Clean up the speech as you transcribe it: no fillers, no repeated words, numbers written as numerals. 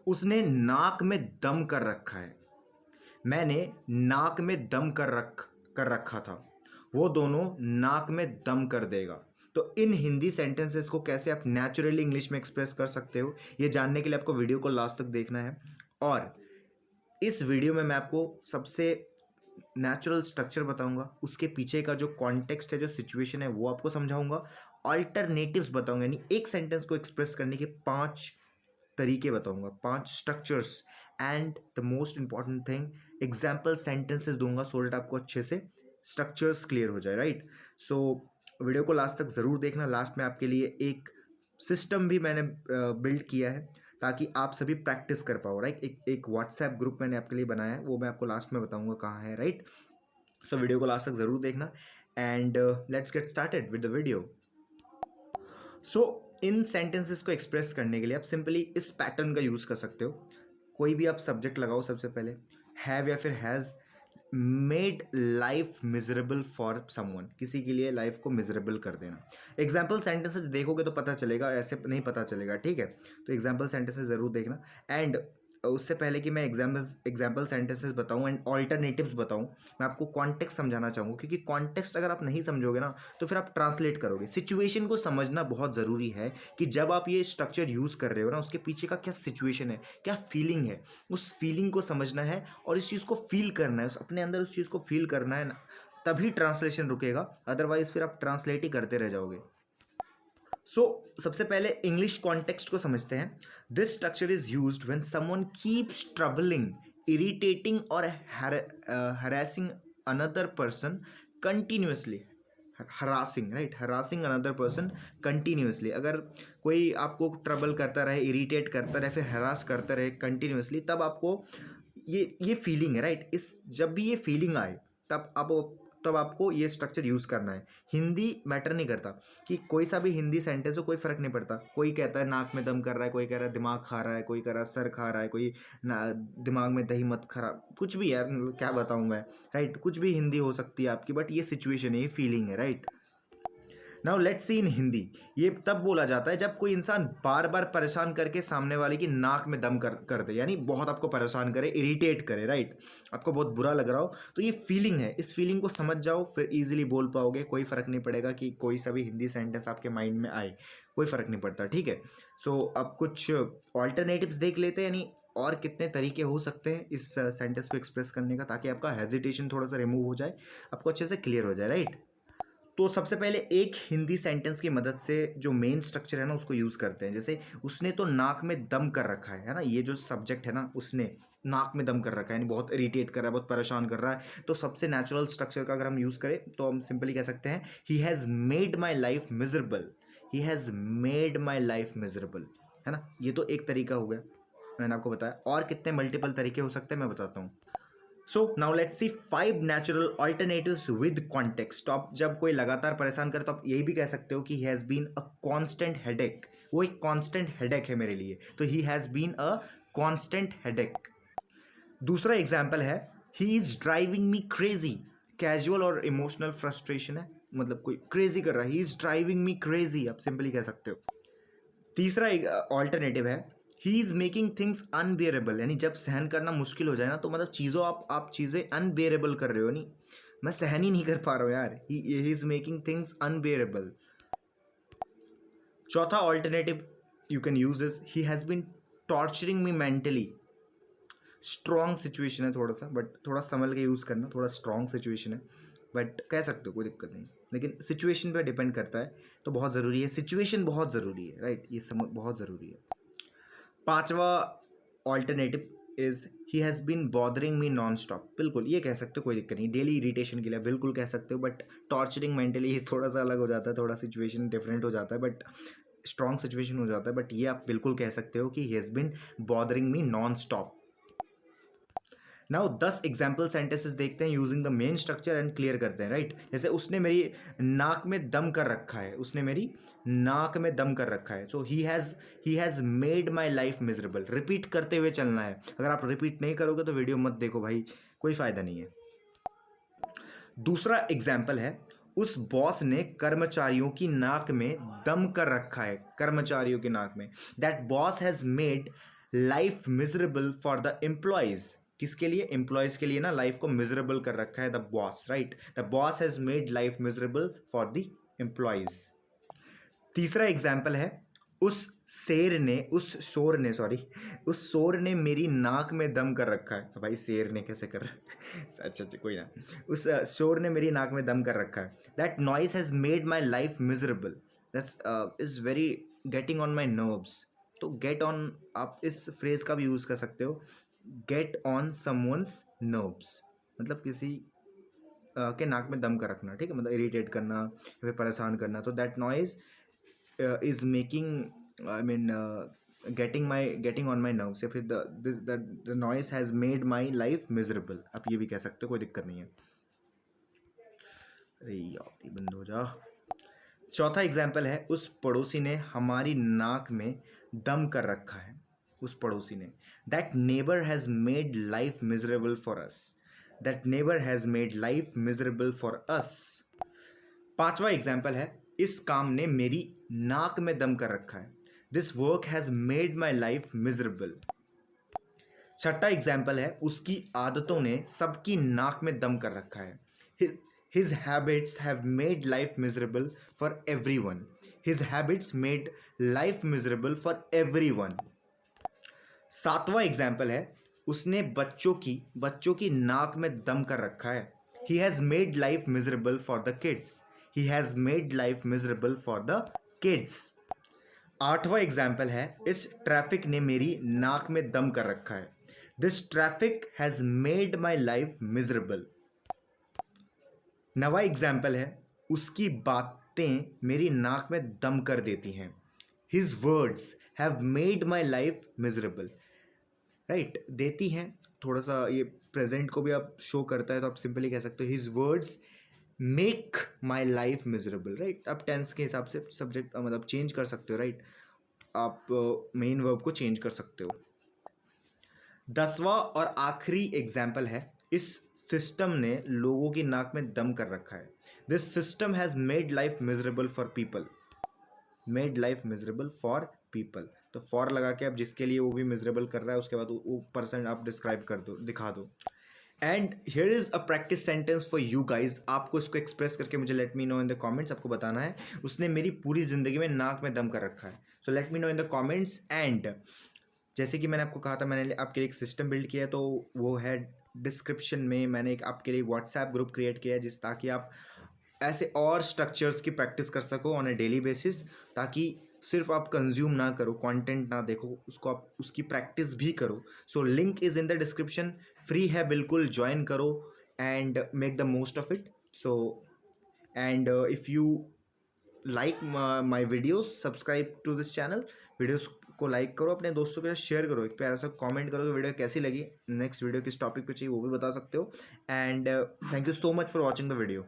उसने नाक में दम कर रखा है, मैंने नाक में दम कर रखा था, वो दोनों नाक में दम कर देगा। तो इन हिंदी सेंटेंसेस को कैसे आप नेचुरली इंग्लिश में एक्सप्रेस कर सकते हो, ये जानने के लिए आपको वीडियो को लास्ट तक देखना है। और इस वीडियो में मैं आपको सबसे नेचुरल स्ट्रक्चर बताऊंगा, उसके पीछे का जो कॉन्टेक्स्ट है, जो सिचुएशन है, वो आपको समझाऊंगा। अल्टरनेटिव्स बताऊंगा, यानी एक सेंटेंस को एक्सप्रेस करने के 5 तरीके बताऊंगा, 5 structures. And the most important thing, example sentences दूंगा सो दैट आपको अच्छे से स्ट्रक्चर्स क्लियर हो जाए, राइट। सो वीडियो को लास्ट तक ज़रूर देखना। लास्ट में आपके लिए एक सिस्टम भी मैंने बिल्ड किया है ताकि आप सभी प्रैक्टिस कर पाओ, राइट। एक व्हाट्सएप ग्रुप मैंने आपके लिए बनाया है, वो मैं आपको लास्ट में बताऊंगा कहाँ है, राइट। सो वीडियो को लास्ट तक ज़रूर देखना and let's get started with the video. So in sentences को एक्सप्रेस करने के लिए आप सिंपली इस पैटर्न का यूज़ कर सकते हो। कोई भी आप सब्जेक्ट लगाओ, सबसे पहले हैव या फिर has made life miserable for someone, किसी के लिए लाइफ को मिजरेबल कर देना। एग्जाम्पल सेंटेंसेस देखोगे तो पता चलेगा, ऐसे नहीं पता चलेगा, ठीक है। तो एग्जाम्पल सेंटेंसेस ज़रूर देखना। एंड उससे पहले कि मैं एग्जाम्पल सेंटेंसेस बताऊं एंड ऑल्टरनेटिव्स बताऊं, मैं आपको कॉन्टेक्स्ट समझाना चाहूँगा, क्योंकि कॉन्टेक्स्ट अगर आप नहीं समझोगे ना तो फिर आप ट्रांसलेट करोगे। सिचुएशन को समझना बहुत ज़रूरी है कि जब आप ये स्ट्रक्चर यूज़ कर रहे हो ना, उसके पीछे का क्या सिचुएशन है, क्या फीलिंग है, उस फीलिंग को समझना है और इस चीज़ को फील करना है, उस अपने अंदर उस चीज़ को फील करना है ना, तभी ट्रांसलेशन रुकेगा। अदरवाइज फिर आप ट्रांसलेट ही करते रह जाओगे। सबसे पहले इंग्लिश कॉन्टेक्स्ट को समझते हैं। This structure is used when someone keeps troubling, irritating और harassing another person continuously. Harassing, right, harassing another person continuously. अगर कोई आपको ट्रबल करता रहे, इरिटेट करता रहे, फिर हरास करता रहे कंटिन्यूसली, तब आपको ये फीलिंग है, राइट। इस जब भी ये फीलिंग आए तब आपको ये स्ट्रक्चर यूज़ करना है। हिंदी मैटर नहीं करता कि कोई सा भी हिंदी सेंटेंस हो, कोई फ़र्क नहीं पड़ता। कोई कहता है नाक में दम कर रहा है, कोई कह रहा है दिमाग खा रहा है, कोई कह रहा है सर खा रहा है, कोई दिमाग में दही मत खा, कुछ भी यार, क्या बताऊँ मैं, राइट। कुछ भी हिंदी हो सकती है आपकी, बट ये सिचुएशन है, ये फीलिंग है, राइट। नाउ लेट्स सी इन हिंदी। ये तब बोला जाता है जब कोई इंसान बार बार परेशान करके सामने वाले की नाक में दम कर दे, यानी बहुत आपको परेशान करे, इरिटेट करे, राइट। आपको बहुत बुरा लग रहा हो, तो ये फीलिंग है। इस फीलिंग को समझ जाओ, फिर इजीली बोल पाओगे। कोई फ़र्क नहीं पड़ेगा कि कोई सा भी हिंदी सेंटेंस आपके माइंड में आए, कोई फ़र्क नहीं पड़ता, ठीक है। सो अब कुछ ऑल्टरनेटिव्स देख लेते हैं, यानी और कितने तरीके हो सकते हैं इस सेंटेंस को एक्सप्रेस करने का, ताकि आपका हेजिटेशन थोड़ा सा रिमूव हो जाए, आपको अच्छे से क्लियर हो जाए, राइट। तो सबसे पहले एक हिंदी सेंटेंस की मदद से जो मेन स्ट्रक्चर है ना, उसको यूज़ करते हैं। जैसे उसने तो नाक में दम कर रखा है ना, ये जो सब्जेक्ट है ना, उसने नाक में दम कर रखा है, यानी बहुत इरिटेट कर रहा है, बहुत परेशान कर रहा है। तो सबसे नेचुरल स्ट्रक्चर का अगर हम यूज़ करें तो हम सिंपली कह सकते हैं ही has made my life miserable, he has made my life miserable, है ना। ये तो एक तरीका हो गया, मैंने आपको बताया। और कितने मल्टीपल तरीके हो सकते हैं मैं बताता हूँ। So now let's see 5 natural alternatives with context. तो आप जब कोई लगातार परेशान करे तो आप यही भी कह सकते हो कि he has been a constant headache, वो एक कॉन्स्टेंट हेडेक है मेरे लिए, तो he has been a constant headache. दूसरा एग्जाम्पल है he is driving me crazy. Casual और इमोशनल फ्रस्ट्रेशन है, मतलब कोई क्रेजी कर रहा है, he is driving me crazy, आप सिंपली कह सकते हो। तीसरा ऑल्टरनेटिव है he is making things unbearable, यानी जब सहन करना मुश्किल हो जाए ना, तो मतलब चीज़ों आप चीज़ें अनबेरेबल कर रहे हो, नहीं मैं सहन ही नहीं कर पा रहा हूँ यार, he is making things unbearable. चौथा alternative you can use is he has been torturing me mentally. Strong situation है थोड़ा सा, बट थोड़ा संभल के यूज़ करना, थोड़ा स्ट्रॉन्ग सिचुएशन है, बट कह सकते हो, कोई दिक्कत नहीं, लेकिन सिचुएशन पे डिपेंड करता है। तो बहुत ज़रूरी है, सिचुएशन बहुत ज़रूरी है, राइट, ये समझ बहुत ज़रूरी है। पांचवा alternative is he has been bothering me non stop. बिल्कुल ये कह सकते हो, कोई दिक्कत नहीं, डेली इरिटेशन के लिए बिल्कुल कह सकते हो, बट टॉर्चरिंग मेंटली थोड़ा सा अलग हो जाता है, थोड़ा सिचुएशन डिफरेंट हो जाता है, बट स्ट्रॉन्ग सिचुएशन हो जाता है। बट ये आप बिल्कुल कह सकते हो कि he has been bothering me non stop. Now 10 example sentences देखते हैं using the main structure and clear करते हैं, राइट। जैसे उसने मेरी नाक में दम कर रखा है, उसने मेरी नाक में दम कर रखा है। So he has made my life miserable. Repeat करते हुए चलना है, अगर आप रिपीट नहीं करोगे तो वीडियो मत देखो भाई, कोई फ़ायदा नहीं है। दूसरा एग्जाम्पल है उस बॉस ने कर्मचारियों की नाक में दम कर रखा है, कर्मचारियों की नाक में। That boss has made life miserable for the employees. किसके लिए? एम्प्लॉयज के लिए ना लाइफ को मिजरेबल कर रखा है the boss, right? The boss has made life miserable for the employees. तीसरा एग्जाम्पल है, उस शोर ने मेरी नाक में दम कर रखा है। भाई शेर ने कैसे कर अच्छा कोई ना। उस शोर ने मेरी नाक में दम कर रखा है। That noise has made my life miserable. That's is very getting on my nerves. तो गेट ऑन, आप इस फ्रेज का भी यूज़ कर सकते हो, गेट ऑन समवंस नर्व्स, मतलब किसी के नाक में दम कर रखना, ठीक है, मतलब इरिटेट करना या फिर परेशान करना। तो that noise is making, I mean, getting on my nerves, या फिर the noise has made my life miserable। आप ये भी कह सकते हो, कोई दिक्कत नहीं है। अरे यार ये बंद हो जा। चौथा एग्जाम्पल है, उस पड़ोसी ने हमारी नाक में दम कर रखा है। उस पड़ोसी ने, that neighbour has made life miserable for us. That neighbour has made life miserable for us. पांचवा एग्जाम्पल है, इस काम ने मेरी नाक में दम कर रखा है। This work has made my life miserable. छठा एग्जाम्पल है, उसकी आदतों ने सबकी नाक में दम कर रखा है। His habits have made life miserable for every one. His habits made life miserable for every one. सातवां एग्जाम्पल है, उसने बच्चों की नाक में दम कर रखा है। He has made life miserable for the kids. He has made life miserable for the kids। आठवां एग्जाम्पल है, इस ट्रैफिक ने मेरी नाक में दम कर रखा है। This traffic has made my life miserable। नवा एग्जाम्पल है, उसकी बातें मेरी नाक में दम कर देती हैं। His words have made my life miserable। Right, देती हैं, थोड़ा सा ये प्रेजेंट को भी आप शो करता है, तो आप सिंपली कह सकते हो His words मेक माई लाइफ मिजरेबल, राइट? आप टेंस के हिसाब से सब्जेक्ट मतलब चेंज कर सकते हो, राइट? आप मेन वर्ब को चेंज कर सकते हो। 10वां और आखिरी एग्जाम्पल है, इस सिस्टम ने लोगों की नाक में दम कर रखा है। This system has made life miserable for people. Made life miserable for people, तो फॉर लगा के आप जिसके लिए वो भी मिजरेबल कर रहा है, उसके बाद वो पर्सन आप डिस्क्राइब कर दो, दिखा दो। And here is a practice sentence for you guys. आपको इसको एक्सप्रेस करके मुझे let me know in the comments. आपको बताना है, उसने मेरी पूरी ज़िंदगी में नाक में दम कर रखा है। So let me know in the comments. And जैसे कि मैंने आपको कहा था, मैंने आपके लिए एक सिस्टम बिल्ड किया है, तो वो है डिस्क्रिप्शन में। मैंने एक आपके लिए व्हाट्सएप ग्रुप क्रिएट किया है, ताकि आप ऐसे और स्ट्रक्चर्स की प्रैक्टिस कर सको ऑन अ डेली बेसिस, ताकि सिर्फ आप कंज्यूम ना करो, कंटेंट ना देखो, उसको आप उसकी प्रैक्टिस भी करो। So link is in the description, free है बिल्कुल, ज्वाइन करो and make the most of it. So and if you like my videos, subscribe to this channel. Videos को लाइक करो, अपने दोस्तों के साथ शेयर करो, एक प्यारा सा कमेंट करो कि वीडियो कैसी लगी, नेक्स्ट वीडियो किस टॉपिक पे चाहिए वो भी बता सकते हो। And thank you so much for watching the video.